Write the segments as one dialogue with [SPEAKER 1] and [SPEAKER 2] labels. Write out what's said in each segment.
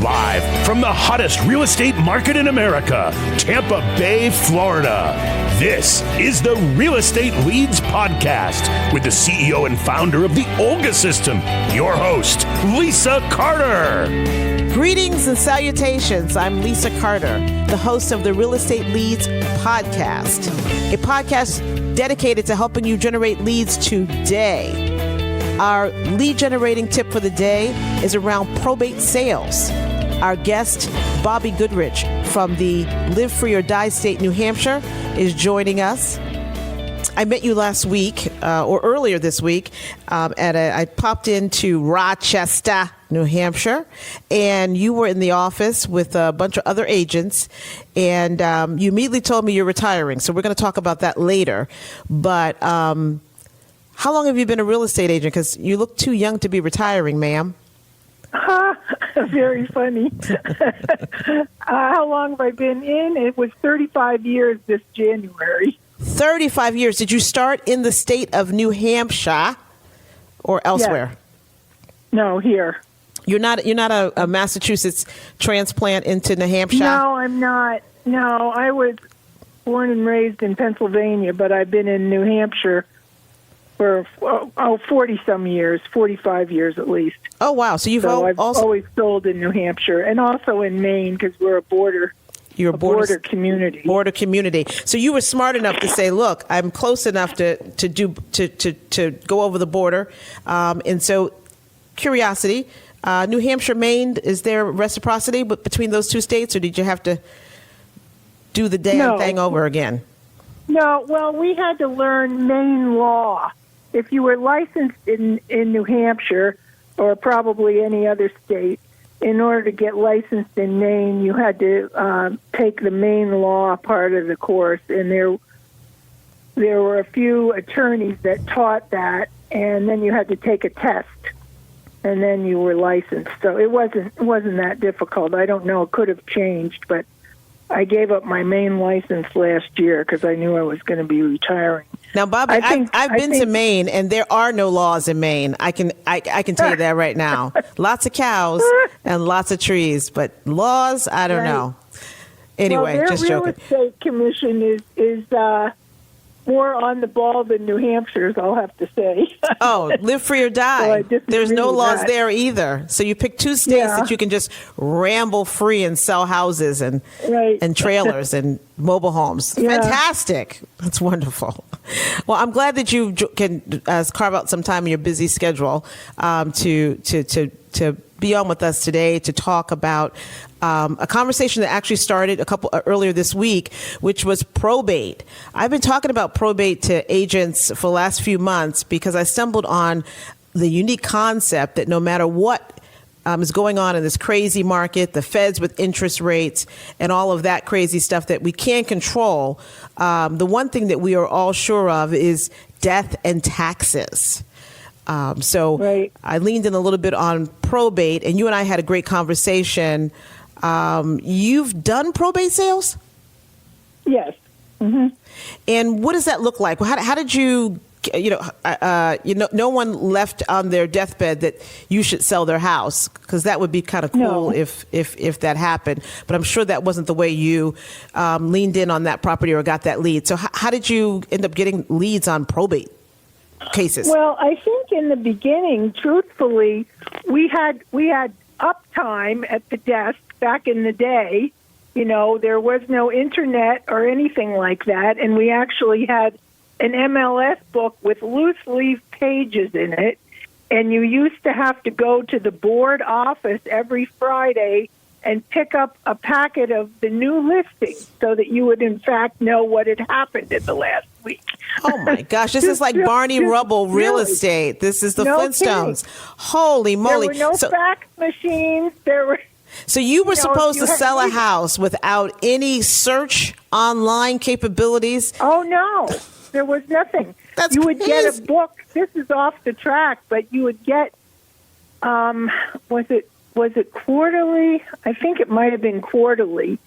[SPEAKER 1] Live from the hottest real estate market in America, Tampa Bay, Florida. This is the Real Estate Leads Podcast with the CEO and founder of the Olga System, your host, Lisa Carter.
[SPEAKER 2] Greetings and salutations. I'm Lisa Carter, the host of the Real Estate Leads Podcast, a podcast dedicated to helping you generate leads today. Our lead generating tip for the day is around probate sales. Our guest, Bobbie Goodrich from the Live Free or Die state, New Hampshire, is joining us. I met you last week or earlier this week. I popped into Rochester, New Hampshire, and you were in the office with a bunch of other agents, and you immediately told me you're retiring. So we're going to talk about that later. But how long have you been a real estate agent? Because you look too young to be retiring, ma'am.
[SPEAKER 3] Very funny. How long have I been in? It was 35 years this January.
[SPEAKER 2] 35 years. Did you start in the state of New Hampshire or elsewhere?
[SPEAKER 3] Yes. No, here.
[SPEAKER 2] You're not a Massachusetts transplant into New Hampshire?
[SPEAKER 3] No, I'm not. No, I was born and raised in Pennsylvania, but I've been in New Hampshire for 40-some years, 45 years at least.
[SPEAKER 2] Oh, wow. So
[SPEAKER 3] I've always sold in New Hampshire and also in Maine because we're a border.
[SPEAKER 2] You're a border
[SPEAKER 3] community.
[SPEAKER 2] Border community. So you were smart enough to say, "Look, I'm close enough to go over the border." And so, curiosity, New Hampshire, Maine, is there reciprocity between those two states, or did you have to do the damn thing over again?
[SPEAKER 3] No. Well, we had to learn Maine law. If you were licensed in New Hampshire or probably any other state, in order to get licensed in Maine, you had to take the Maine law part of the course, and there were a few attorneys that taught that, and then you had to take a test, and then you were licensed. So it wasn't that difficult. I don't know; it could have changed, but I gave up my Maine license last year because I knew I was going to be retiring.
[SPEAKER 2] Now, Bobbie, I've been to Maine, and there are no laws in Maine. I can tell you that right now. Lots of cows and lots of trees, but laws, I don't know. Anyway,
[SPEAKER 3] well,
[SPEAKER 2] just joking.
[SPEAKER 3] Their real estate commission is more on the ball than New Hampshire's, I'll have to say.
[SPEAKER 2] Oh, live free or die.
[SPEAKER 3] So
[SPEAKER 2] there's no laws there either. So you pick two states that you can just ramble free and sell houses and trailers and mobile homes. Yeah. Fantastic. That's wonderful. Well, I'm glad that you can carve out some time in your busy schedule to be on with us today to talk about a conversation that actually started earlier this week, which was probate. I've been talking about probate to agents for the last few months because I stumbled on the unique concept that no matter what is going on in this crazy market, the feds with interest rates and all of that crazy stuff that we can't control, the one thing that we are all sure of is death and taxes. So I leaned in a little bit on probate, and you and I had a great conversation. You've done probate sales?
[SPEAKER 3] Yes. Mm-hmm.
[SPEAKER 2] And what does that look like? How did you, no one left on their deathbed that you should sell their house, because that would be kind of cool if that happened. But I'm sure that wasn't the way you leaned in on that property or got that lead. So how did you end up getting leads on probate cases?
[SPEAKER 3] Well, I think in the beginning, truthfully, we had uptime at the desk back in the day. You know, there was no internet or anything like that, and we actually had an MLS book with loose leaf pages in it, and you used to have to go to the board office every Friday and pick up a packet of the new listings so that you would, in fact, know what had happened in the last week.
[SPEAKER 2] Oh, my gosh. This is like Barney Rubble real estate. This is the Flintstones. Kidding. Holy moly.
[SPEAKER 3] There were no fax machines.
[SPEAKER 2] So you were supposed to sell a house without any search online capabilities?
[SPEAKER 3] Oh, no. There was nothing. You would get a book. This is off the track, but you would get, was it quarterly? I think it might have been quarterly.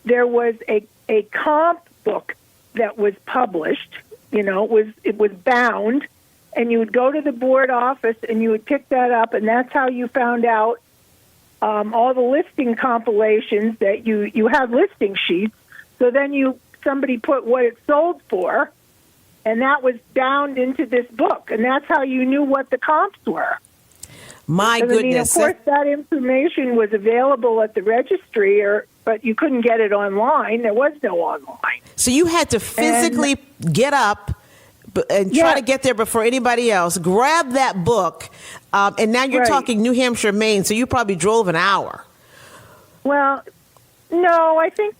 [SPEAKER 3] There was a comp book that was published. You know, it was bound, and you would go to the board office and you would pick that up, and that's how you found out all the listing compilations that you have listing sheets. So then somebody put what it sold for, and that was bound into this book, and that's how you knew what the comps were.
[SPEAKER 2] My goodness. I mean,
[SPEAKER 3] of course, that information was available at the registry, but you couldn't get it online. There was no online.
[SPEAKER 2] So you had to physically get up and try to get there before anybody else, grab that book, and now you're talking New Hampshire, Maine, so you probably drove an hour.
[SPEAKER 3] Well, no, I think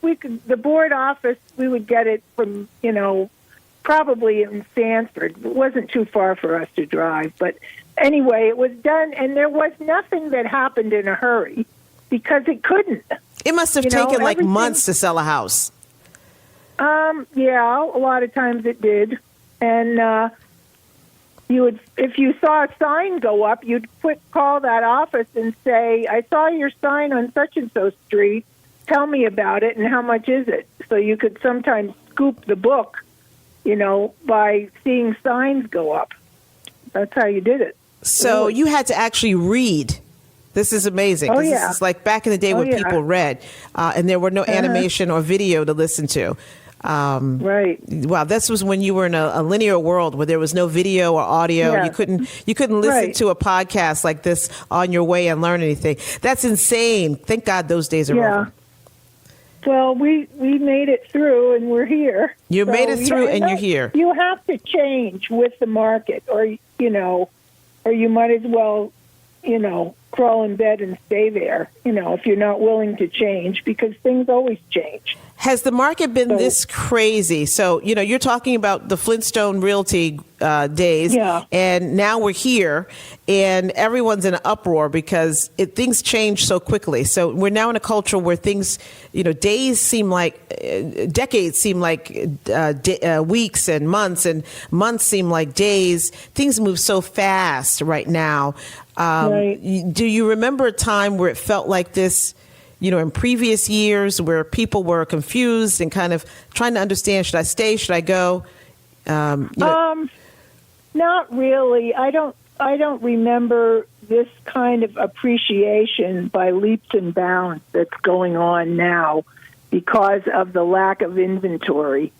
[SPEAKER 3] the board office, we would get it from, probably in Sanford. It wasn't too far for us to drive, but anyway, it was done, and there was nothing that happened in a hurry because it couldn't.
[SPEAKER 2] It must have taken like months to sell a house.
[SPEAKER 3] Yeah, a lot of times it did. And if you saw a sign go up, you'd call that office and say, I saw your sign on such and so street. Tell me about it and how much is it? So you could sometimes scoop the book, by seeing signs go up. That's how you did it.
[SPEAKER 2] So you had to actually read. This is amazing.
[SPEAKER 3] Oh, yeah.
[SPEAKER 2] This is like back in the day when people read, and there were no animation or video to listen to.
[SPEAKER 3] Right.
[SPEAKER 2] Wow, this was when you were in a linear world where there was no video or audio.
[SPEAKER 3] Yeah.
[SPEAKER 2] You couldn't listen to a podcast like this on your way and learn anything. That's insane. Thank God those days are over.
[SPEAKER 3] Well, we made it through, and we're here.
[SPEAKER 2] You made it through, and you're here.
[SPEAKER 3] You have to change with the market, or you might as well, crawl in bed and stay there, if you're not willing to change, because things always change.
[SPEAKER 2] Has the market been this crazy? So, you're talking about the Flintstone Realty days, and now we're here, and everyone's in an uproar because things change so quickly. So we're now in a culture where things, days seem like, decades seem like weeks, and months seem like days. Things move so fast right now. Do you remember a time where it felt like this, in previous years, where people were confused and kind of trying to understand, should I stay, should I go?
[SPEAKER 3] Not really. I don't remember this kind of appreciation by leaps and bounds that's going on now because of the lack of inventory.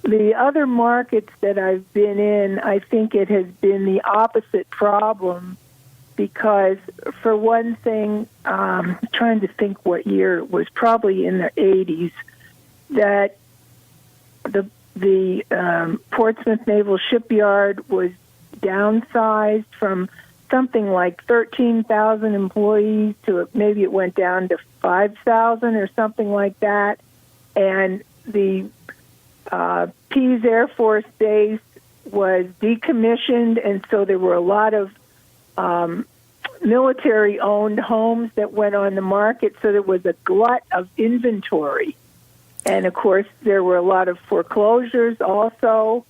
[SPEAKER 3] The other markets that I've been in, I think it has been the opposite problem. Because, for one thing, I'm trying to think what year it was, probably in the 80s, that the Portsmouth Naval Shipyard was downsized from something like 13,000 employees to maybe it went down to 5,000 or something like that. And the Pease Air Force Base was decommissioned, and so there were a lot of military-owned homes that went on the market, so there was a glut of inventory. And, of course, there were a lot of foreclosures also.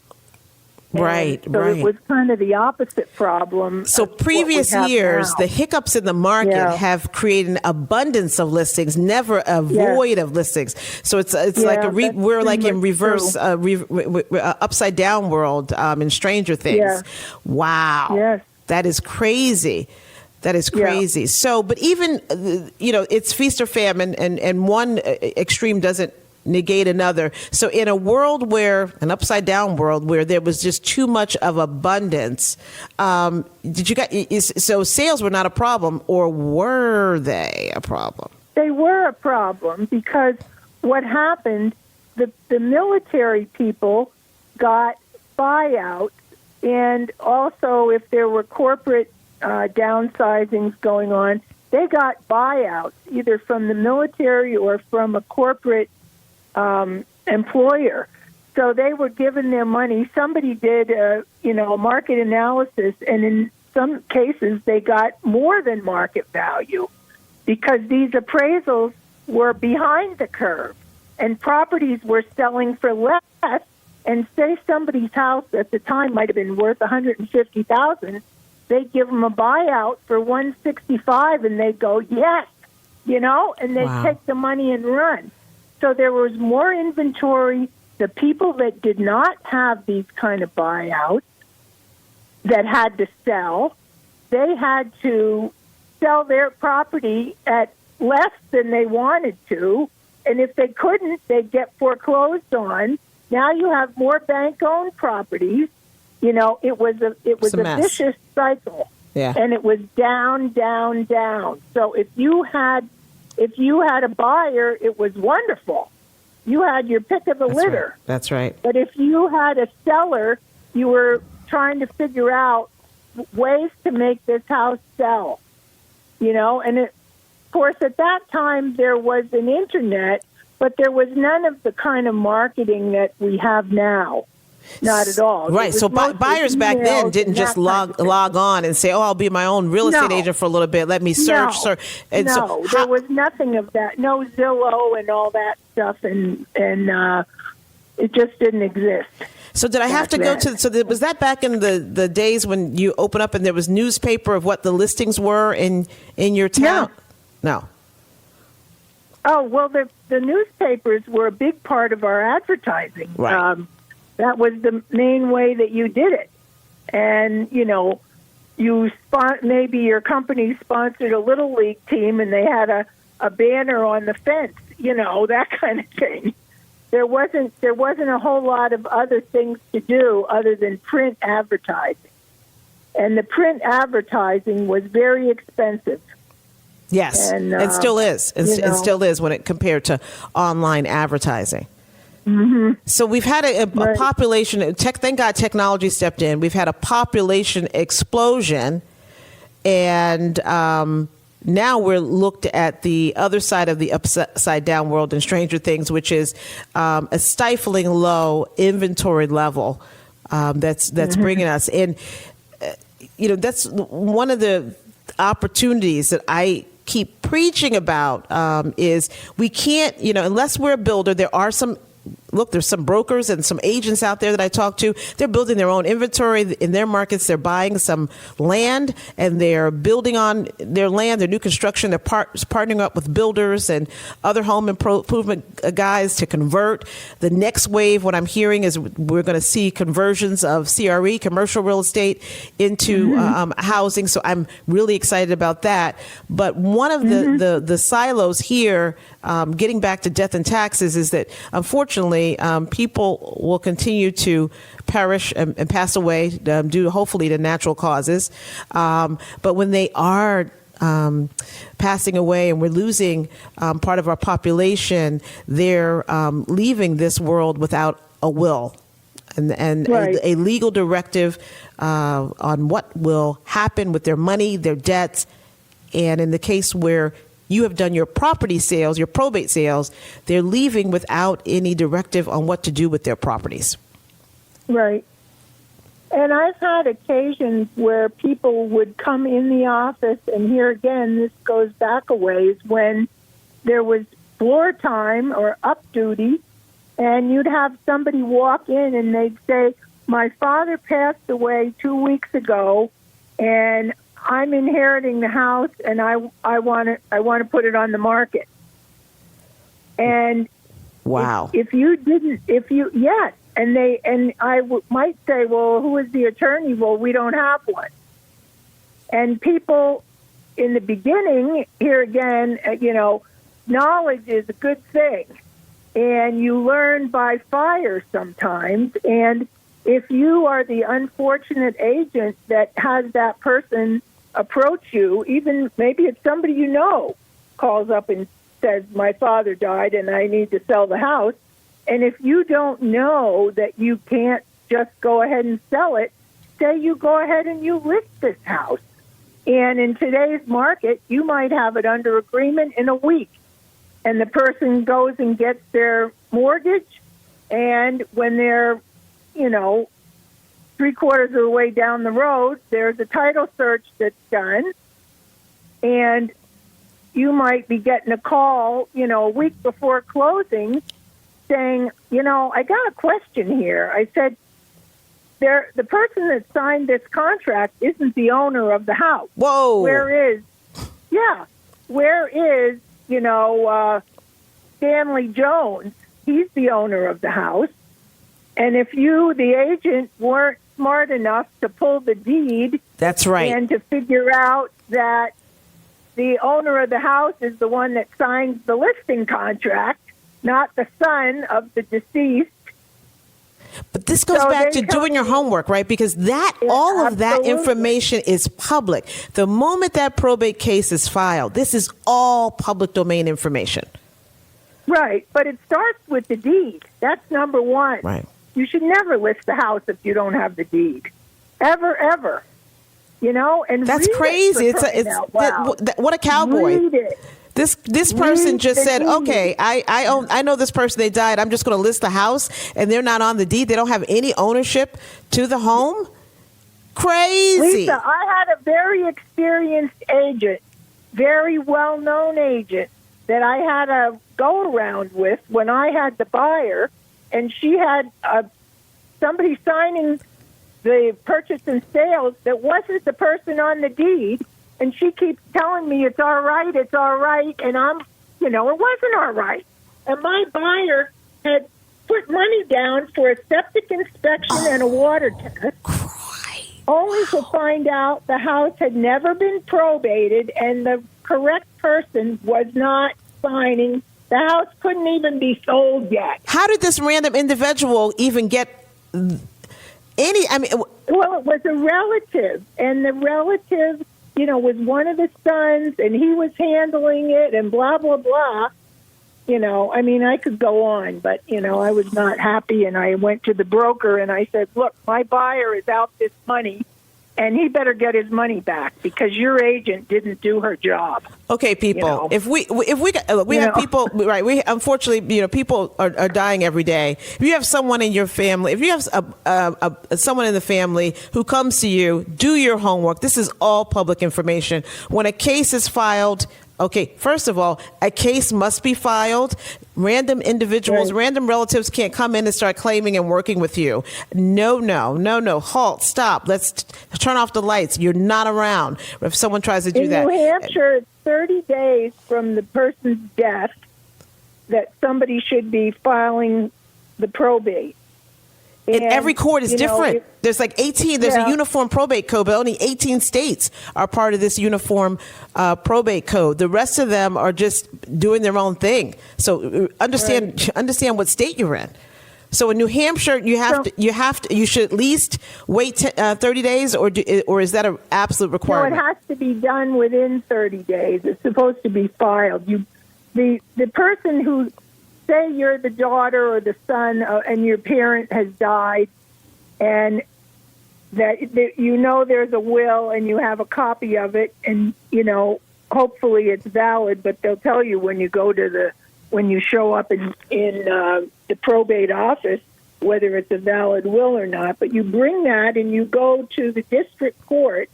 [SPEAKER 2] Right.
[SPEAKER 3] So it was kind of the opposite problem.
[SPEAKER 2] So previous years, the hiccups in the market have created an abundance of listings, never a void of listings. So it's like we're like in reverse, upside down world in Stranger Things.
[SPEAKER 3] Yeah.
[SPEAKER 2] Wow.
[SPEAKER 3] Yes.
[SPEAKER 2] That is crazy. That is crazy. So, but even, it's feast or famine, and one extreme doesn't negate another. So in an upside down world where there was just too much of abundance, so sales were not a problem, or were they a problem?
[SPEAKER 3] They were a problem because what happened, the military people got buyouts, and also if there were corporate downsizings going on, they got buyouts either from the military or from a corporate employer. So they were given their money. Somebody did a market analysis, and in some cases they got more than market value because these appraisals were behind the curve and properties were selling for less. And say somebody's house at the time might have been worth $150,000, they'd give them a buyout for $165,000, and they'd go, yes, and they'd take the money and run. So there was more inventory. The people that did not have these kind of buyouts that had to sell, they had to sell their property at less than they wanted to. And if they couldn't, they'd get foreclosed on. Now you have more bank-owned properties. You know, it was a vicious cycle.
[SPEAKER 2] Yeah.
[SPEAKER 3] And it was down, down, down. So if you had a buyer, it was wonderful. You had your pick of the litter.
[SPEAKER 2] Right. That's right.
[SPEAKER 3] But if you had a seller, you were trying to figure out ways to make this house sell. You know, and of course, at that time, there was an internet, but there was none of the kind of marketing that we have now. Not at all.
[SPEAKER 2] Right. So buyers back then didn't just log on and say, "Oh, I'll be my own real estate agent for a little bit. Let me search."
[SPEAKER 3] There was nothing of that. No Zillow and all that stuff, and it just didn't exist.
[SPEAKER 2] So did I have to go to? So was that back in the days when you open up and there was newspaper of what the listings were in your town? No.
[SPEAKER 3] Oh well, the newspapers were a big part of our advertising.
[SPEAKER 2] Right.
[SPEAKER 3] That was the main way that you did it. And, you know, maybe your company sponsored a little league team and they had a banner on the fence, you know, that kind of thing. There wasn't a whole lot of other things to do other than print advertising. And the print advertising was very expensive.
[SPEAKER 2] Yes,
[SPEAKER 3] and
[SPEAKER 2] it still is. It still is when it compared to online advertising.
[SPEAKER 3] Mm-hmm.
[SPEAKER 2] So we've had a population. Thank God technology stepped in. We've had a population explosion, and now we're looked at the other side of the upside down world in Stranger Things, which is a stifling low inventory level that's bringing us in. You know, that's one of the opportunities that I keep preaching about is we can't, you know, unless we're a builder. There's some brokers and some agents out there that I talk to. They're building their own inventory in their markets. They're buying some land and they're building on their land, their new construction. They're partnering up with builders and other home improvement guys to convert. The next wave, what I'm hearing is we're going to see conversions of CRE, commercial real estate, into housing. So I'm really excited about that. But one of the silos here, getting back to death and taxes, is that unfortunately, people will continue to perish and pass away due, hopefully, to natural causes. But when they are passing away and we're losing part of our population, they're leaving this world without a will and
[SPEAKER 3] right.
[SPEAKER 2] a legal directive on what will happen with their money, their debts, and in the case where you have done your property sales, your probate sales, they're leaving without any directive on what to do with their properties.
[SPEAKER 3] Right. And I've had occasions where people would come in the office, and here again, this goes back a ways, when there was floor time or up duty, and you'd have somebody walk in and they'd say, "My father passed away 2 weeks ago, and I'm inheriting the house, and I want to put it on the market." And
[SPEAKER 2] wow,
[SPEAKER 3] and I might say, "Well, who is the attorney?" Well, we don't have one. And people in the beginning, here again, you know, knowledge is a good thing, and you learn by fire sometimes. And if you are the unfortunate agent that has that person approach you, even maybe it's somebody you know, calls up and says, "My father died and I need to sell the house," and if you don't know that you can't just go ahead and sell it, say you go ahead and you list this house. And in today's market, you might have it under agreement in a week, and the person goes and gets their mortgage, and when they're, you know, 3/4 of the way down the road, there's a title search that's done, and you might be getting a call, you know, a week before closing saying, "You know, I got a question here." I said, the person that signed this contract isn't the owner of the house.
[SPEAKER 2] Whoa.
[SPEAKER 3] Where is, you know, Stanley Jones? He's the owner of the house. And if you, the agent, weren't smart enough to pull the deed,
[SPEAKER 2] that's right,
[SPEAKER 3] and to figure out that the owner of the house is the one that signs the listing contract, not the son of the deceased.
[SPEAKER 2] But this goes back to doing your homework, right? Because all of that information is public. The moment that probate case is filed, this is all public domain information.
[SPEAKER 3] Right, but it starts with the deed. That's number one.
[SPEAKER 2] Right.
[SPEAKER 3] You should never list the house if you don't have the deed. Ever. You know, and
[SPEAKER 2] that's crazy. What a cowboy.
[SPEAKER 3] Read it.
[SPEAKER 2] This person just said, okay, I know this person, they died. I'm just going to list the house, and they're not on the deed. They don't have any ownership to the home. Crazy.
[SPEAKER 3] Lisa, I had a very experienced agent, very well-known agent that I had a go-around with when I had the buyer, and she had somebody signing the purchase and sales that wasn't the person on the deed. And she keeps telling me it's all right, and I'm, it wasn't all right. And my buyer had put money down for a septic inspection and a water test, only to find out the house had never been probated and the correct person was not signing. The house couldn't even be sold yet.
[SPEAKER 2] How did this random individual even get any,
[SPEAKER 3] Well, it was a relative, and the relative was one of the sons, and he was handling it, and blah, blah, blah. I could go on, but, I was not happy, and I went to the broker, and I said, look, my buyer is out this money, and he better get his money back because your agent didn't do her job.
[SPEAKER 2] Okay, people, if we have people, right, unfortunately, people are dying every day. If you have someone in your family, if you have someone in the family who comes to you, do your homework. This is all public information. When a case is filed, okay, first of all, a case must be filed. Random individuals, random relatives can't come in and start claiming and working with you. No. Halt, stop. Let's turn off the lights. You're not around if someone tries to do that.
[SPEAKER 3] In New Hampshire, it's 30 days from the person's death that somebody should be filing the probate.
[SPEAKER 2] And every court is different. There's like 18. There's a uniform probate code, but only 18 states are part of this uniform probate code. The rest of them are just doing their own thing. So understand what state you're in. So in New Hampshire, you should at least wait 30 days, or is that an absolute requirement?
[SPEAKER 3] No, it has to be done within 30 days. It's supposed to be filed. The person who, say you're the daughter or the son and your parent has died, and that there's a will and you have a copy of it, and hopefully it's valid, but they'll tell you when you show up in the probate office whether it's a valid will or not. But you bring that and you go to the district court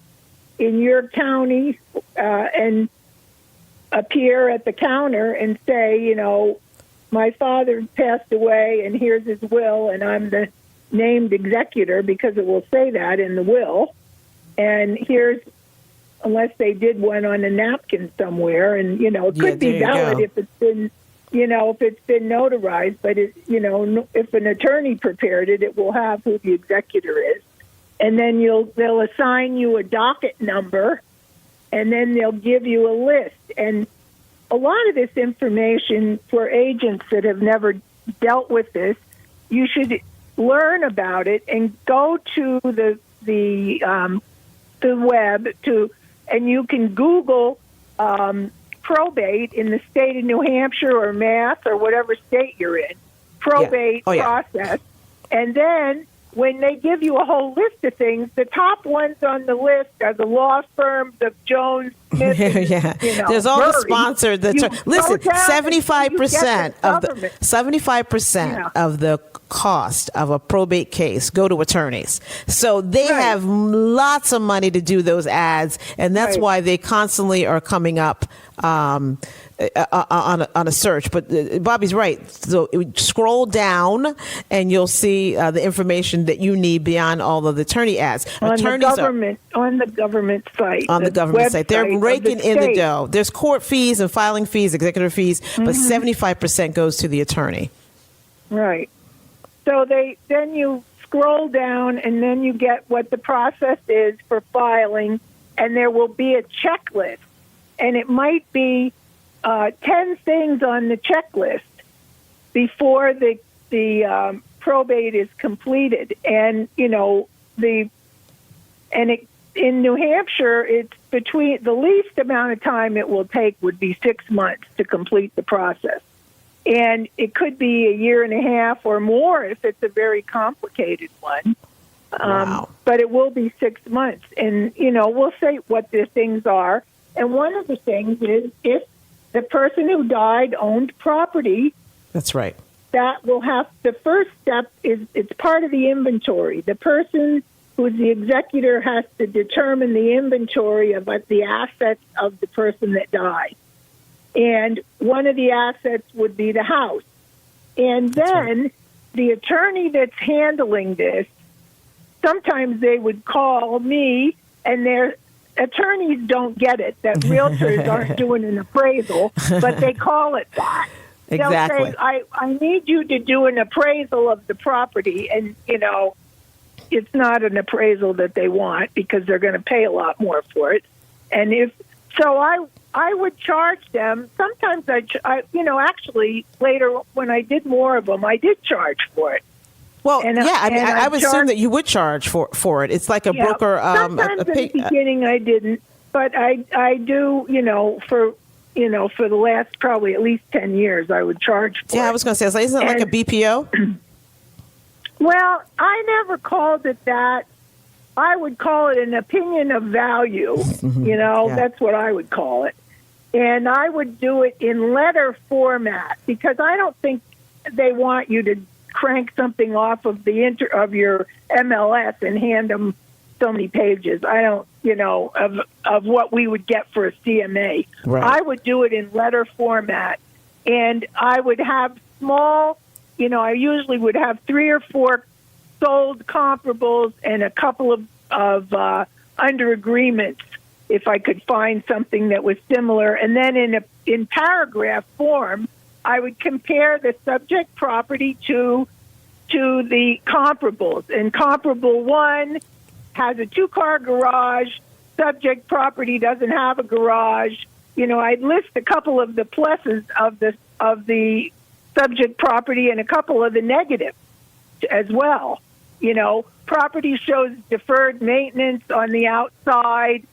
[SPEAKER 3] in your county and appear at the counter and say, my father passed away, and here's his will, and I'm the named executor because it will say that in the will. And here's, unless they did one on a napkin somewhere, and it could be valid if it's been, if it's been notarized. But if an attorney prepared it, it will have who the executor is, and then they'll assign you a docket number, and then they'll give you a list. And a lot of this information for agents that have never dealt with this, you should learn about it and go to the web and you can Google probate in the state of New Hampshire or Mass or whatever state you're in, probate process, and then when they give you a whole list of things, the top ones on the list are the law firms of Jones, Smith,
[SPEAKER 2] there's all the sponsored. Listen, 75% of the cost of a probate case go to attorneys. So they have lots of money to do those ads, and that's why they constantly are coming up on a search. But Bobbie's right. So scroll down and you'll see the information that you need beyond all of the attorney ads.
[SPEAKER 3] On the government site.
[SPEAKER 2] On the government site. They're raking in the dough. There's court fees and filing fees, executive fees, but 75% goes to the attorney.
[SPEAKER 3] Right. So then you scroll down and then you get what the process is for filing, and there will be a checklist and it might be 10 things on the checklist before the probate is completed. And, in New Hampshire, it's between the least amount of time it will take would be 6 months to complete the process. And it could be a year and a half or more if it's a very complicated one.
[SPEAKER 2] Wow.
[SPEAKER 3] But it will be 6 months. And, we'll say what the things are. And one of the things is if the person who died owned property.
[SPEAKER 2] That's right.
[SPEAKER 3] That will have, the first step is it's part of the inventory. The person who's the executor has to determine the inventory of the assets of the person that died. And one of the assets would be the house. And then the attorney that's handling this, sometimes they would call me, and their attorneys don't get it, that realtors aren't doing an appraisal, but they call it that.
[SPEAKER 2] Exactly.
[SPEAKER 3] They'll say, I need you to do an appraisal of the property, and, it's not an appraisal that they want because they're going to pay a lot more for it. And I would charge them. Sometimes actually later when I did more of them, I did charge for it.
[SPEAKER 2] Well, I would assume that you would charge for it. It's like a broker.
[SPEAKER 3] Sometimes in the beginning I didn't, but I do. For the last probably at least 10 years, I would charge for it.
[SPEAKER 2] Yeah, I was going to say, isn't it like a BPO?
[SPEAKER 3] Well, I never called it that. I would call it an opinion of value. That's what I would call it. And I would do it in letter format because I don't think they want you to crank something off of of your MLS and hand them so many pages. I don't, of what we would get for a CMA.
[SPEAKER 2] Right.
[SPEAKER 3] I would do it in letter format, and I would have small. I usually would have 3 or 4 sold comparables and a couple of under agreements if I could find something that was similar. And then in paragraph form, I would compare the subject property to the comparables. And comparable 1 has a 2-car garage. Subject property doesn't have a garage. I'd list a couple of the pluses of the subject property and a couple of the negatives as well. Property shows deferred maintenance on the outside.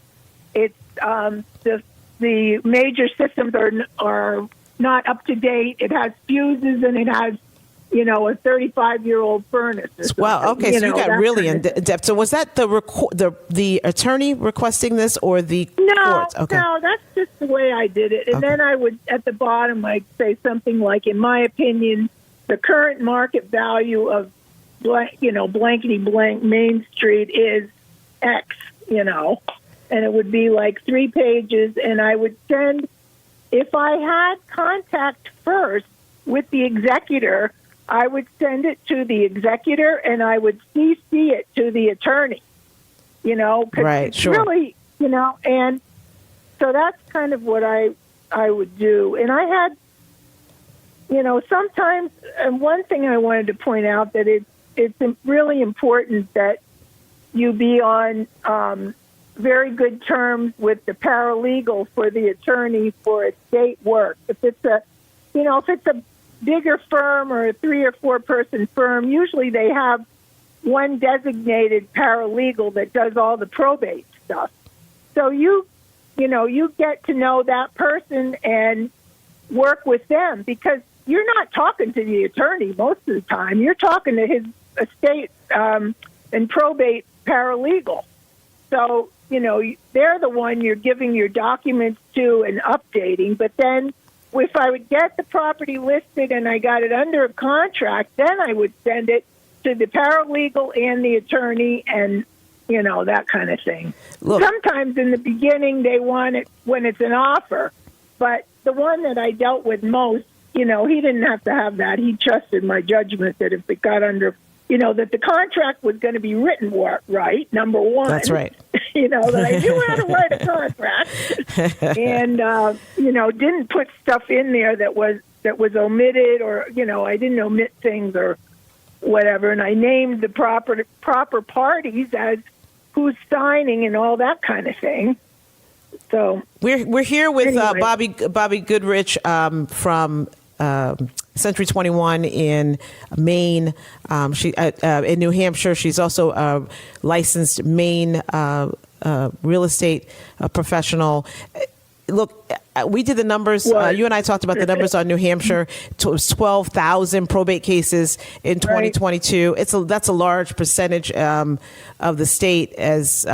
[SPEAKER 3] It's the major systems are not up to date. It has fuses and it has a 35-year-old furnace.
[SPEAKER 2] Wow. Okay, so you got really in depth. So was that the attorney requesting this or the court? Okay.
[SPEAKER 3] No, that's just the way I did it. And then I would, at the bottom, I'd say something like, in my opinion, the current market value of blankety blank Main Street is X, and it would be like 3 pages. And I would send, if I had contact first with the executor, I would send it to the executor and I would CC it to the attorney, because it's
[SPEAKER 2] sure.
[SPEAKER 3] really, and so that's kind of what I would do. And I had, sometimes, and one thing I wanted to point out that it's really important that you be on very good terms with the paralegal for the attorney for estate work. If it's a bigger firm or a 3 or 4 person firm, usually they have one designated paralegal that does all the probate stuff. So you get to know that person and work with them because you're not talking to the attorney most of the time. You're talking to his estate and probate paralegal. So, they're the one you're giving your documents to and updating. But then if I would get the property listed and I got it under a contract, then I would send it to the paralegal and the attorney and, that kind of thing. Look. Sometimes in the beginning they want it when it's an offer. But the one that I dealt with most, he didn't have to have that. He trusted my judgment that if it got under, that the contract was going to be written right, number one.
[SPEAKER 2] That's right.
[SPEAKER 3] That I knew how to write a contract and, didn't put stuff in there that was omitted or, I didn't omit things or whatever. And I named the proper parties as who's signing and all that kind of thing. So
[SPEAKER 2] we're here with
[SPEAKER 3] anyway.
[SPEAKER 2] Bobbie Goodrich from Century 21 in Maine. She in New Hampshire. She's also a licensed Maine real estate professional. Look, we did the numbers. You and I talked about the numbers on New Hampshire. It was 12,000 probate cases in 2022. That's a large percentage of the state. As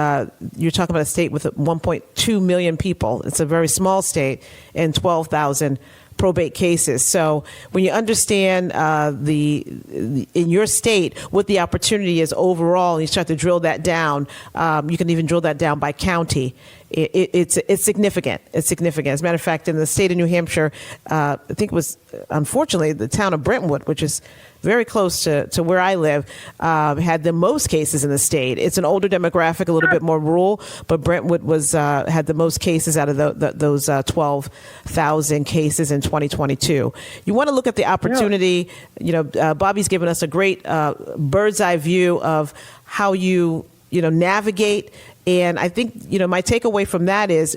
[SPEAKER 2] you're talking about a state with 1.2 million people. It's a very small state, and 12,000 probate cases. So when you understand in your state what the opportunity is overall, and you start to drill that down, you can even drill that down by county. It's significant. It's significant. As a matter of fact, in the state of New Hampshire, I think it was, unfortunately, the town of Brentwood, which is very close to where I live, had the most cases in the state. It's an older demographic, a little bit more rural, but Brentwood had the most cases out of those 12,000 cases in 2022. You want to look at the opportunity. Bobbie's given us a great bird's eye view of how you navigate. And I think, my takeaway from that is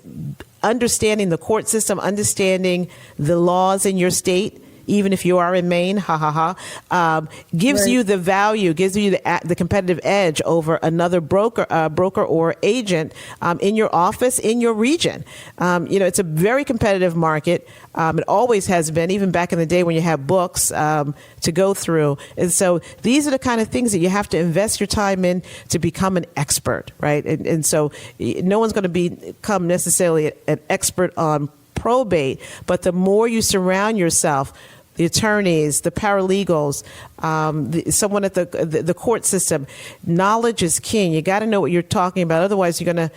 [SPEAKER 2] understanding the court system, understanding the laws in your state, even if you are in Maine, gives you the value, gives you the competitive edge over another broker or agent in your office, in your region. It's a very competitive market. It always has been, even back in the day when you had books to go through. And so these are the kind of things that you have to invest your time in to become an expert, right? And so no one's going to become necessarily an expert on probate, but the more you surround yourself, the attorneys, the paralegals, someone at the court system, knowledge is king. You got to know what you're talking about. Otherwise, you're going to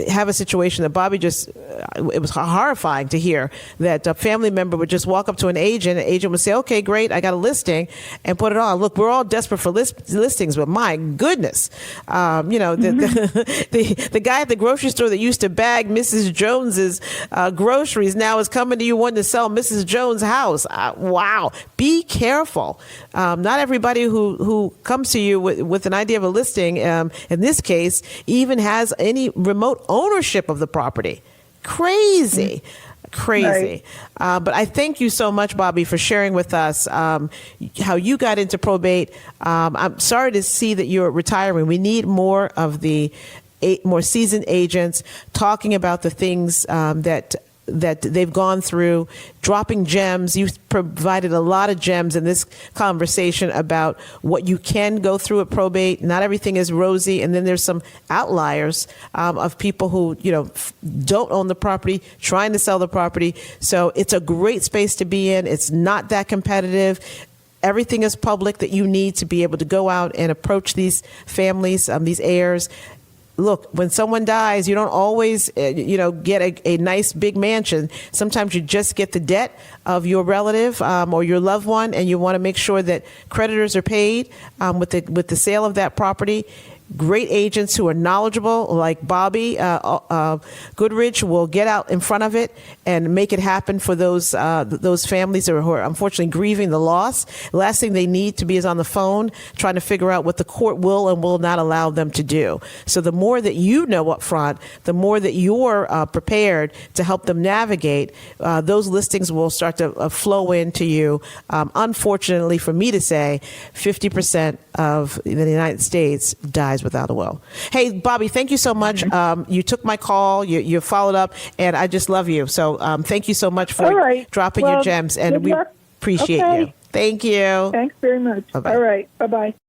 [SPEAKER 2] have a situation that Bobbie it was horrifying to hear that a family member would just walk up to an agent. An agent would say, okay, great, I got a listing, and put it on. Look, we're all desperate for listings, but my goodness, the guy at the grocery store that used to bag Mrs. Jones's groceries now is coming to you wanting to sell Mrs. Jones' house. Wow. Be careful. Not everybody who comes to you with an idea of a listing, in this case, even has any remote ownership of the property. Crazy. Right. But I thank you so much, Bobbie, for sharing with us how you got into probate. I'm sorry to see that you're retiring. We need more of the more seasoned agents talking about the things that they've gone through, dropping gems. You've provided a lot of gems in this conversation about what you can go through at probate. Not everything is rosy, and then there's some outliers of people who don't own the property, trying to sell the property. So it's a great space to be in. It's not that competitive. Everything is public that you need to be able to go out and approach these families, these heirs. Look, when someone dies, you don't always, get a nice big mansion. Sometimes you just get the debt of your relative or your loved one, and you want to make sure that creditors are paid with the sale of that property. Great agents who are knowledgeable, like Bobbie Goodrich, will get out in front of it and make it happen for those families who are unfortunately grieving the loss. The last thing they need to be is on the phone trying to figure out what the court will and will not allow them to do. So the more that you know up front, the more that you're prepared to help them navigate, those listings will start to flow into you. Unfortunately, for me to say, 50% of the United States dies without a will. Hey, Bobbie, thank you so much. You took my call. You followed up, and I just love you. So thank you so much for dropping your gems, and we appreciate you. Thank you.
[SPEAKER 3] Thanks very much.
[SPEAKER 2] Bye-bye.
[SPEAKER 3] All right. Bye-bye.